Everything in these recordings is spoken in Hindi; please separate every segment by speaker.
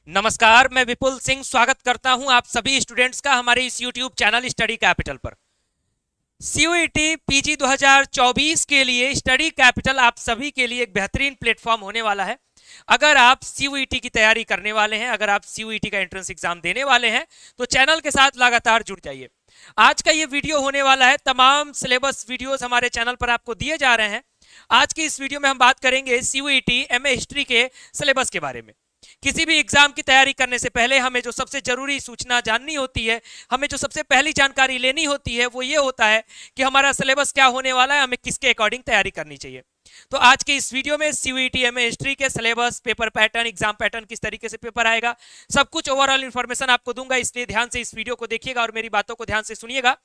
Speaker 1: नमस्कार, मैं विपुल सिंह स्वागत करता हूं आप सभी स्टूडेंट्स का हमारे इस YouTube चैनल स्टडी कैपिटल पर। सीयूईटी पीजी 2024 के लिए स्टडी कैपिटल आप सभी के लिए एक बेहतरीन प्लेटफॉर्म होने वाला है। अगर आप सीयूईटी की तैयारी करने वाले हैं, अगर आप सीयूईटी का एंट्रेंस एग्जाम देने वाले हैं, तो चैनल के साथ लगातार जुड़ जाइए। आज का ये वीडियो होने वाला है, तमाम सिलेबस वीडियोस हमारे चैनल पर आपको दिए जा रहे हैं। आज की इस वीडियो में हम बात करेंगे सीयूईटी एमए हिस्ट्री के सिलेबस के बारे में। किसी भी एग्जाम की तैयारी करने से पहले हमें जो सबसे जरूरी सूचना जाननी होती है, हमें जो सबसे पहली जानकारी लेनी होती है, वो ये होता है कि हमारा सिलेबस क्या होने वाला है, हमें किसके अकॉर्डिंग तैयारी करनी चाहिए। तो आज के इस वीडियो में सीयूईटी एमए हिस्ट्री के syllabus, paper pattern, exam pattern, किस तरीके से पेपर आएगा, सब कुछ ओवरऑल इंफॉर्मेशन आपको दूंगा। इसलिए ध्यान से इस वीडियो को देखिएगा और मेरी बातों को ध्यान से सुनिएगा।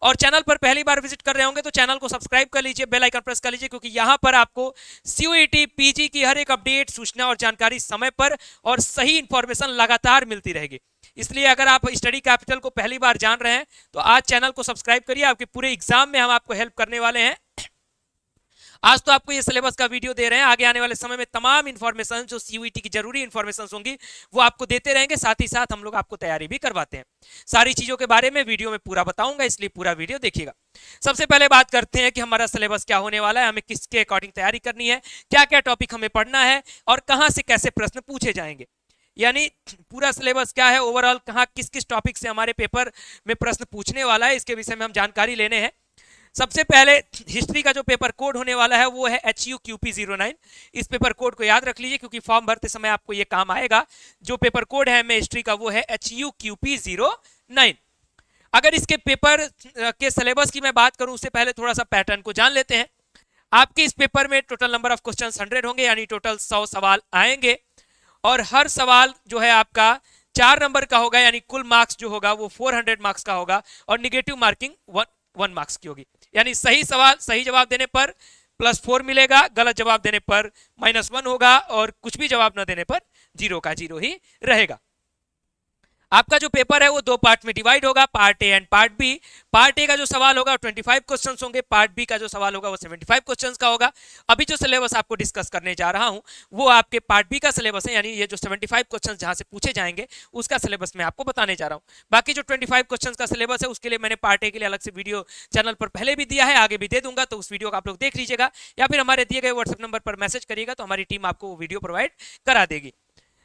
Speaker 1: और चैनल पर पहली बार विजिट कर रहे होंगे तो चैनल को सब्सक्राइब कर लीजिए, बेल आइकन प्रेस कर लीजिए, क्योंकि यहां पर आपको सीयूईटी पीजी की हर एक अपडेट, सूचना और जानकारी समय पर और सही इंफॉर्मेशन लगातार मिलती रहेगी। इसलिए अगर आप स्टडी कैपिटल को पहली बार जान रहे हैं तो आज चैनल को सब्सक्राइब करिए। आपके पूरे एग्जाम में हम आपको हेल्प करने वाले हैं। आज तो आपको ये सिलेबस का वीडियो दे रहे हैं, आगे आने वाले समय में तमाम इंफॉर्मेशन जो सीयूईटी की जरूरी इंफॉर्मेशन होंगी वो आपको देते रहेंगे। साथ ही साथ हम लोग आपको तैयारी भी करवाते हैं। सारी चीजों के बारे में वीडियो में पूरा बताऊंगा, इसलिए पूरा वीडियो देखिएगा। सबसे पहले बात करते हैं कि हमारा सिलेबस क्या होने वाला है, हमें किसके अकॉर्डिंग तैयारी करनी है, क्या क्या टॉपिक हमें पढ़ना है और कहां से कैसे प्रश्न पूछे जाएंगे। यानी पूरा सिलेबस क्या है, ओवरऑल कहां किस किस टॉपिक से हमारे पेपर में प्रश्न पूछने वाला है, इसके विषय में हम जानकारी लेने हैं। सबसे पहले हिस्ट्री का जो पेपर कोड होने वाला है वो है HUQP09। इस पेपर कोड को याद रख लीजिए, क्योंकि फॉर्म भरते समय आपको ये काम आएगा। जो पेपर कोड है हमें हिस्ट्री का वो है HUQP09। अगर इसके पेपर के सिलेबस की मैं बात करूं उससे पहले थोड़ा सा पैटर्न को जान लेते हैं। आपके इस पेपर में टोटल नंबर ऑफ क्वेश्चन 100 होंगे, यानी टोटल 100 सवाल आएंगे और हर सवाल जो है आपका 4 नंबर का होगा, यानी कुल मार्क्स जो होगा वो 400 मार्क्स का होगा और निगेटिव मार्किंग 1 मार्क्स की होगी। यानी सही सवाल, सही जवाब देने पर +4 मिलेगा, गलत जवाब देने पर -1 होगा और कुछ भी जवाब न देने पर 0 का 0 ही रहेगा। आपका जो पेपर है वो 2 पार्ट में डिवाइड होगा, part A and part B. Part A का जो सवाल होगा 25 क्वेश्चंस होंगे, पार्ट बी का जो सवाल होगा वो 75 क्वेश्चंस का होगा। अभी जो सिलेबस आपको डिस्कस करने जा रहा हूं वो आपके पार्ट बी का सिलेबस है, यानी ये जो 75 क्वेश्चंस जहां से पूछे जाएंगे उसका सिलेबस मैं आपको बताने जा रहा हूं। बाकी जो 25 क्वेश्चंस का सिलेबस है उसके लिए मैंने पार्ट ए के लिए अलग से वीडियो चैनल पर पहले भी दिया है, आगे भी दे दूंगा, तो उस वीडियो को आप लोग देख लीजिएगा या फिर हमारे दिए गए व्हाट्सएप नंबर पर मैसेज करिएगा तो हमारी टीम आपको वो वीडियो प्रोवाइड करा देगी।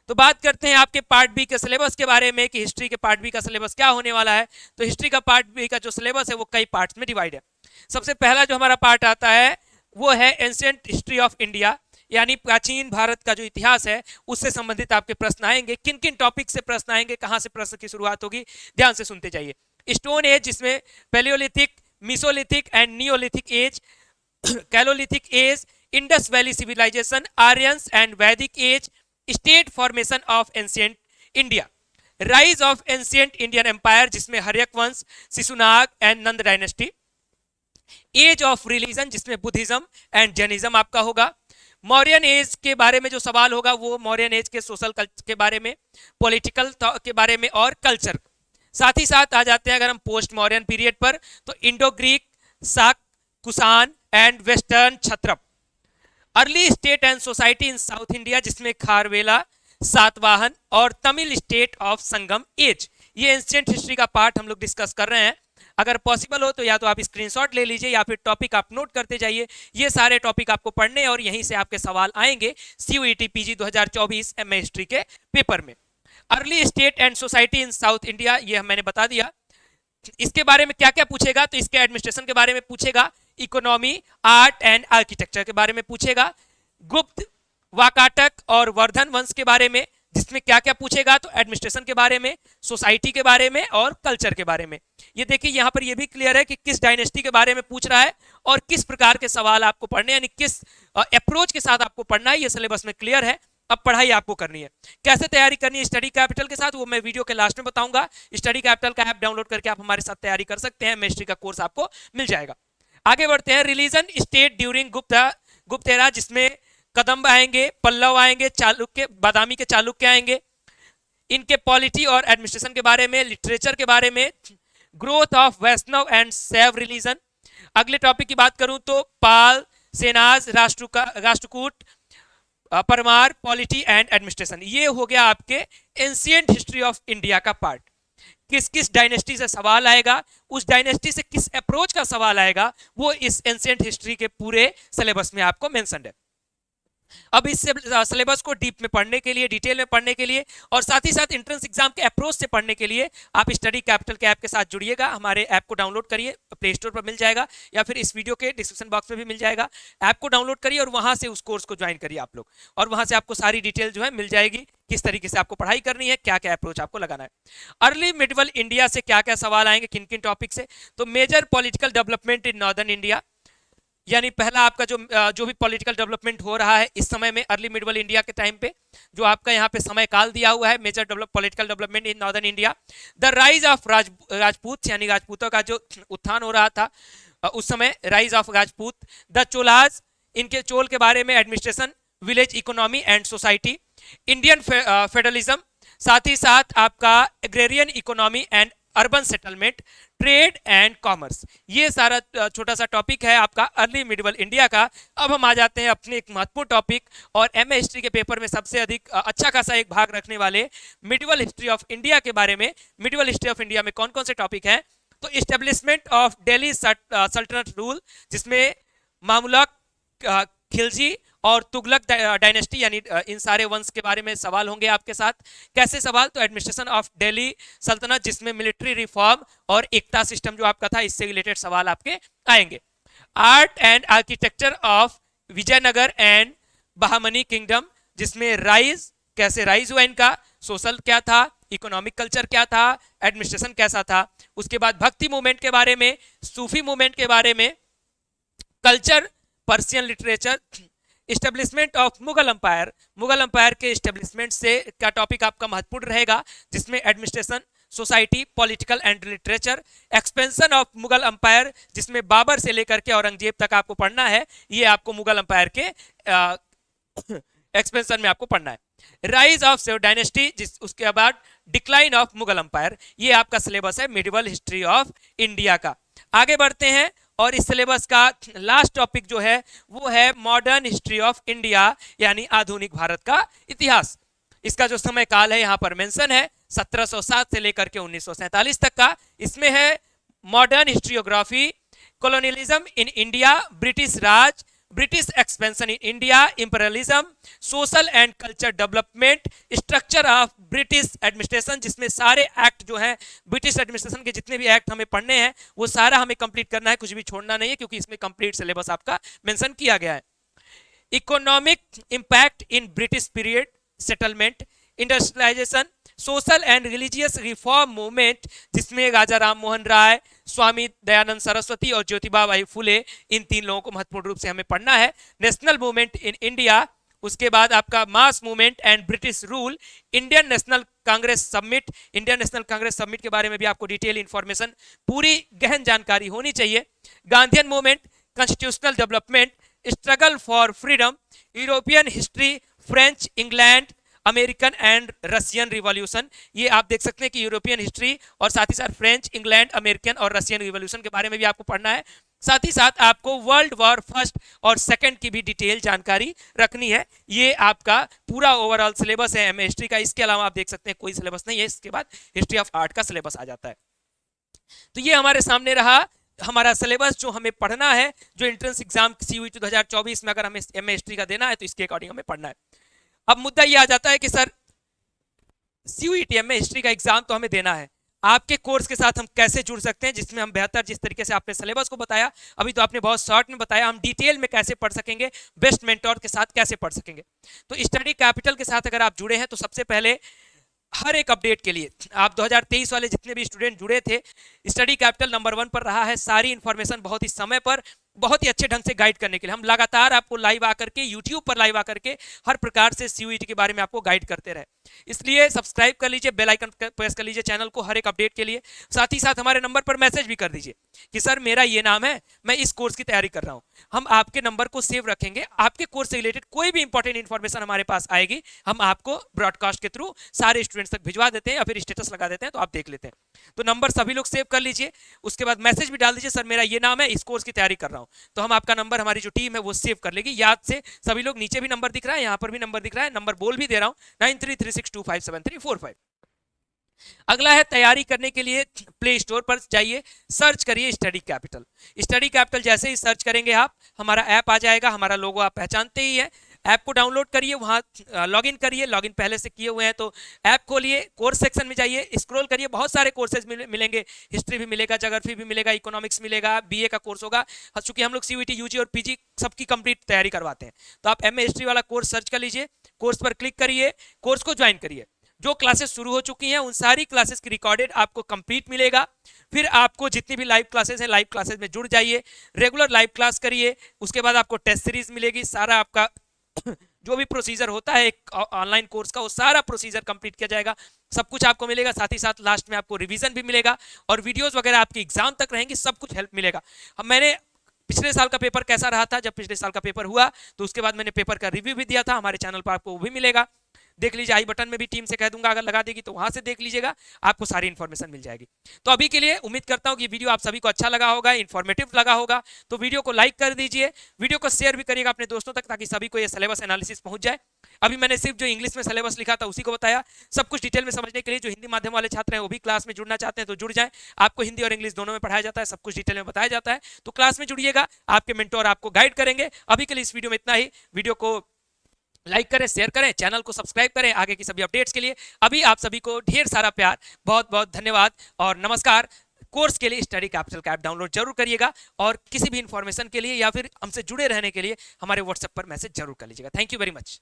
Speaker 1: तो बात करते हैं आपके पार्ट बी के सिलेबस के बारे में कि हिस्ट्री के पार्ट बी का सिलेबस क्या होने वाला है। तो हिस्ट्री का पार्ट बी का जो सिलेबस है वो कई पार्ट्स में डिवाइड है। सबसे पहला जो हमारा पार्ट आता है वो है एंशिएंट हिस्ट्री ऑफ इंडिया, यानी प्राचीन भारत का जो इतिहास है उससे संबंधित आपके प्रश्न आएंगे। किन किन टॉपिक से प्रश्न आएंगे, कहां से प्रश्न की शुरुआत होगी, ध्यान से सुनते जाइए। स्टोन एज, जिसमें palaeolithic, mesolithic and neolithic age, chalcolithic age, Indus valley civilisation, Aryans and Vedic age, state formation of ancient India, rise of ancient Indian empire जिसमें हर्यक वंश, Shishunaga and Nanda dynasty, age of religion जिसमें बुद्धिज्म एंड जैनिज्म आपका होगा। मौर्यन एज के बारे में जो सवाल होगा वो मौर्यन एज के सोशल के बारे में, पॉलिटिकल के बारे में और कल्चर। साथ ही साथ आ जाते हैं अगर हम पोस्ट मौर्यन पीरियड पर तो Indo Greek, Saka, Kushan and western Kshatrapa, early state and society in south India जिसमें खारवेला, सातवाहन और Tamil state of Sangam age. ये एंशिएंट हिस्ट्री का पार्ट हम लोग डिस्कस कर रहे हैं। अगर पॉसिबल हो तो या तो आप स्क्रीनशॉट ले लीजिए या फिर टॉपिक आप नोट करते जाइए। ये सारे टॉपिक आपको पढ़ने और यहीं से आपके सवाल आएंगे सीयूईटी पीजी 2024 एमए हिस्ट्री के पेपर में। Early state and society in south India, ये मैंने बता दिया। इसके बारे में क्या क्या पूछेगा, तो इसके एडमिनिस्ट्रेशन के बारे में पूछेगा, इकोनॉमी, आर्ट एंड आर्किटेक्चर के बारे में पूछेगा, गुप्त, वाकाटक और वर्धन वंश के बारे में, जिसमें क्या क्या पूछेगा तो एडमिनिस्ट्रेशन के बारे में, सोसाइटी के बारे में और कल्चर के बारे में। ये देखिए यहां पर ये भी क्लियर है कि किस डायनेस्टी के बारे में पूछ रहा है और किस प्रकार के सवाल आपको पढ़ने, यानी किस अप्रोच के साथ आपको पढ़ना है, ये सिलेबस में क्लियर है। अब पढ़ाई आपको करनी है, कैसे तैयारी करनी है स्टडी कैपिटल के साथ वो मैं वीडियो के लास्ट में बताऊंगा। स्टडी कैपिटल का ऐप डाउनलोड करके आप हमारे साथ तैयारी कर सकते हैं, हिस्ट्री का कोर्स आपको मिल जाएगा। आगे बढ़ते हैं। रिलीजन स्टेट ड्यूरिंग गुप्त एरा, जिसमें कदम्ब आएंगे, पल्लव आएंगे, चालुक्य, बादामी के चालुक्य आएंगे, इनके पॉलिटी और एडमिनिस्ट्रेशन के बारे में, लिटरेचर के बारे में, growth of Vaishnava and Shaiva religion. अगले टॉपिक की बात करूं तो Pala, Senas, Rashtrakuta, Paramara polity and administration. ये हो गया आपके एंशिएंट हिस्ट्री ऑफ इंडिया का पार्ट। किस किस डायनेस्टी से सवाल आएगा, उस डायनेस्टी से किस अप्रोच का सवाल आएगा, वो इस एंशिएंट हिस्ट्री के पूरे सिलेबस में आपको मेंशन है। अब इस सिलेबस को डीप में पढ़ने के लिए, डिटेल में पढ़ने के लिए और साथ ही साथ एंट्रेंस एग्जाम के अप्रोच से पढ़ने के लिए आप स्टडी कैपिटल के ऐप के साथ जुड़िएगा। हमारे ऐप को डाउनलोड करिए, प्ले स्टोर पर मिल जाएगा या फिर इस वीडियो के डिस्क्रिप्शन बॉक्स में भी मिल जाएगा। ऐप को डाउनलोड करिए और वहां से उस कोर्स को ज्वाइन करिए आप लोग, और वहां से आपको सारी डिटेल जो है मिल जाएगी, किस तरीके से आपको पढ़ाई करनी है, क्या क्या अप्रोच आपको लगाना है। अर्ली मिडिवल इंडिया से क्या क्या सवाल आएंगे, किन किन टॉपिक से, तो major political development in northern India, यानी पहला आपका जो भी पॉलिटिकल डेवलपमेंट हो रहा है इस समय में अर्ली मिडिवल इंडिया के टाइम पे, जो आपका यहाँ पे समय काल दिया हुआ है, major political development in northern India. The rise of Rajput, यानी राजपूतों का जो उत्थान हो रहा था उस समय, rise of Rajput. The Cholas, इनके चोल के बारे में, administration, village economy and society, Indian federalism, साथ ही साथ आपका agrarian economy and urban settlement, trade and commerce. ये सारा छोटा सा टॉपिक है आपका अर्ली मिडिवल इंडिया का। अब हम आ जाते हैं अपने एक महत्वपूर्ण टॉपिक और एमए हिस्ट्री के पेपर में सबसे अधिक अच्छा खासा एक भाग रखने वाले मिडिवल हिस्ट्री ऑफ इंडिया के बारे में। मिडिवल हिस्ट्री ऑफ इंडिया में कौन कौन से टॉपिक हैं, तो इस्टेब्लिशमेंट ऑफ दिल्ली सल्तनत रूल, जिसमें मामलुक, खिलजी और तुगलक डायनेस्टी, यानी इन सारे वंश के बारे में सवाल होंगे आपके साथ। कैसे सवाल, तो एडमिनिस्ट्रेशन ऑफ दिल्ली सल्तनत, जिसमें मिलिट्री रिफॉर्म और एकता सिस्टम जो आपका था, इससे रिलेटेड सवाल आपके आएंगे। Art and architecture of Vijayanagar and Bahmani kingdom, जिसमें राइज, कैसे राइज हुआ इनका, सोशल क्या था, इकोनॉमिक कल्चर क्या था, एडमिनिस्ट्रेशन कैसा था। उसके बाद भक्ति मूवमेंट के बारे में, सूफी मूवमेंट के बारे में, culture, Persian literature, establishment of Mughal umpire, Mughal umpire के इस्टेब्लिशमेंट से क्या टॉपिक आपका महत्वपूर्ण रहेगा, जिसमें administration, society, political and literature, expansion of Mughal umpire, जिसमें बाबर से लेकर के औरंगजेब तक आपको पढ़ना है, ये आपको मुगल अंपायर के एक्सपेंशन में आपको पढ़ना है। राइज ऑफ सेव डायनेस्टी, उसके बाद डिक्लाइन ऑफ मुगल अंपायर, ये आपका सिलेबस है मिडिवल हिस्ट्री ऑफ इंडिया का। आगे बढ़ते हैं और इस सिलेबस का लास्ट टॉपिक जो है वो है मॉडर्न हिस्ट्री ऑफ इंडिया, यानी आधुनिक भारत का इतिहास। इसका जो समय काल है यहाँ पर मेंशन है 1707 से लेकर के 1947 तक का। इसमें है modern historiography, colonialism in India, British Raj, British expansion in India, imperialism, social and culture development, structure of British administration, जिसमें सारे एक्ट जो हैं ब्रिटिश एडमिनिस्ट्रेशन के जितने भी एक्ट हमें पढ़ने हैं वो सारा हमें कंप्लीट करना है, कुछ भी छोड़ना नहीं है, क्योंकि इसमें कंप्लीट सिलेबस आपका मेंशन किया गया है। Economic impact in British period, settlement, industrialisation, social and religious reform movement, जिसमें राजा राम मोहन राय, स्वामी दयानंद सरस्वती और ज्योतिबा बाई फुले, इन तीन लोगों को महत्वपूर्ण रूप से हमें पढ़ना है। नेशनल मूवमेंट इन इंडिया, उसके बाद आपका mass movement and British rule, Indian national Congress summit, Indian national Congress summit के बारे में भी आपको डिटेल इंफॉर्मेशन, पूरी गहन जानकारी होनी चाहिए। Gandhian movement, constitutional development, struggle for freedom, European history, French, England, American and Russian revolution, ये आप देख सकते हैं कि यूरोपियन हिस्ट्री और साथ ही साथ फ्रेंच, इंग्लैंड, अमेरिकन और रशियन रिवॉल्यूशन के बारे में भी आपको पढ़ना है। साथ ही साथ आपको वर्ल्ड वॉर फर्स्ट और सेकंड की भी डिटेल जानकारी रखनी है। ये आपका पूरा ओवरऑल सिलेबस है एमए हिस्ट्री का। इसके अलावा आप देख सकते हैं कोई सिलेबस नहीं है, इसके बाद हिस्ट्री ऑफ आर्ट का सिलेबस आ जाता है। तो ये हमारे सामने रहा हमारा सिलेबस जो हमें पढ़ना है, जो एंट्रेंस एग्जाम CUET 2024 में अगर हमें एमए हिस्ट्री का देना है तो इसके अकॉर्डिंग हमें पढ़ना है। अब मुद्दा ये आ जाता है कि सर CUET एमए हिस्ट्री का एग्जाम तो हमें देना है, आपके कोर्स के साथ हम कैसे जुड़ सकते हैं, जिसमें हम बेहतर, जिस तरीके से आपने सिलेबस को बताया, अभी तो आपने बहुत शॉर्ट में बताया, हम डिटेल में कैसे पढ़ सकेंगे, बेस्ट मेंटोर के साथ कैसे पढ़ सकेंगे। तो स्टडी कैपिटल के साथ अगर आप जुड़े हैं तो सबसे पहले हर एक अपडेट के लिए आप 2023 वाले जितने भी स्टूडेंट जुड़े थे, स्टडी कैपिटल नंबर 1 पर रहा है। सारी इन्फॉर्मेशन बहुत ही समय पर, बहुत ही अच्छे ढंग से गाइड करने के लिए हम लगातार आपको लाइव आकर के, यूट्यूब पर लाइव आकर के हर प्रकार से CUET के बारे में आपको गाइड करते रहे। इसलिए सब्सक्राइब कर लीजिए, बेल आइकन प्रेस कर लीजिए चैनल को हर एक अपडेट के लिए। साथ ही साथ हमारे नंबर पर मैसेज भी कर दीजिए कि सर मेरा ये नाम है, मैं इस कोर्स की तैयारी कर रहा हूँ। हम आपके नंबर को सेव रखेंगे, आपके कोर्स से रिलेटेड कोई भी इंपॉर्टेंट इन्फॉर्मेशन हमारे पास आएगी, हम आपको ब्रॉडकास्ट के थ्रू सारे स्टूडेंट्स तक भिजवा देते हैं या फिर स्टेटस लगा देते हैं, तो आप देख लेते हैं। तो नंबर सभी लोग सेव कर लीजिए, उसके बाद मैसेज भी डाल दीजिए, सर मेरा ये नाम है, इस कोर्स की तैयारी कर रहा हूँ। हूं तो हम आपका नंबर, हमारी जो टीम है वो सेव कर लेगी याद से। सभी लोग, नीचे भी नंबर दिख रहा है, यहाँ पर भी नंबर दिख रहा है, नंबर बोल भी दे रहा हूं 9336257345। अगला है तैयारी करने के लिए प्ले स्टोर पर जाइए, सर्च करिए स्टडी कैपिटल। स्टडी कैपिटल जैसे ही सर्च करेंगे आप, हमारा ऐप आ जाएगा, हमारा लोगो आप पहचानते ही है। ऐप को डाउनलोड करिए, वहां लॉगिन करिए, लॉगिन पहले से किए हुए हैं तो ऐप खोलिए, कोर्स सेक्शन में जाइए, स्क्रॉल करिए, बहुत सारे कोर्सेज मिलेंगे, हिस्ट्री भी मिलेगा, ज्योग्राफी भी मिलेगा, इकोनॉमिक्स मिलेगा, बीए का कोर्स होगा। चूंकि हम लोग सीयूईटी, यूजी और पीजी सबकी कंप्लीट तैयारी करवाते हैं, तो आप एमए हिस्ट्री वाला कोर्स सर्च कर लीजिए, कोर्स पर क्लिक करिए, कोर्स को ज्वाइन करिए। जो क्लासेस शुरू हो चुकी हैं उन सारी क्लासेस की रिकॉर्डेड आपको कंप्लीट मिलेगा। फिर आपको जितनी भी लाइव क्लासेस हैं, लाइव क्लासेस में जुड़ जाइए, रेगुलर लाइव क्लास करिए। उसके बाद आपको टेस्ट सीरीज मिलेगी, सारा आपका जो भी प्रोसीजर होता है एक ऑनलाइन कोर्स का, वो सारा प्रोसीजर कंप्लीट किया जाएगा, सब कुछ आपको मिलेगा। साथ ही साथ लास्ट में आपको रिवीजन भी मिलेगा और वीडियोस वगैरह आपकी एग्जाम तक रहेंगी, सब कुछ हेल्प मिलेगा। अब मैंने पिछले साल का पेपर कैसा रहा था, जब पिछले साल का पेपर हुआ तो उसके बाद मैंने पेपर का रिव्यू भी दिया था, हमारे चैनल पर आपको वो भी मिलेगा, देख लीजिए। आई बटन में भी टीम से कह दूंगा अगर लगा देगी तो वहां से देख लीजिएगा, आपको सारी इन्फॉर्मेशन मिल जाएगी। तो अभी के लिए उम्मीद करता हूं कि वीडियो आप सभी को अच्छा लगा होगा, इन्फॉर्मेटिव लगा होगा, तो वीडियो को लाइक कर दीजिए, वीडियो को शेयर भी करिएगा अपने दोस्तों तक, ताकि सभी को ये सिलेबस एनालिसिस पहुंच जाए। अभी मैंने सिर्फ जो इंग्लिश में सिलेबस लिखा था उसी को बताया, सब कुछ डिटेल में समझने के लिए जो हिंदी माध्यम वाले छात्र हैं वो भी क्लास में जुड़ना चाहते हैं तो जुड़ जाएं। आपको हिंदी और इंग्लिश दोनों में पढ़ाया जाता है, सब कुछ डिटेल में बताया जाता है, तो क्लास में जुड़िएगा, आपके मेंटोर आपको गाइड करेंगे। अभी के लिए इस वीडियो में इतना ही, वीडियो को लाइक करें, शेयर करें, चैनल को सब्सक्राइब करें आगे की सभी अपडेट्स के लिए। अभी आप सभी को ढेर सारा प्यार, बहुत बहुत धन्यवाद और नमस्कार। कोर्स के लिए स्टडी कैपिटल का ऐप डाउनलोड जरूर करिएगा और किसी भी इंफॉर्मेशन के लिए या फिर हमसे जुड़े रहने के लिए हमारे व्हाट्सएप पर मैसेज जरूर कर लीजिएगा। Thank you very much.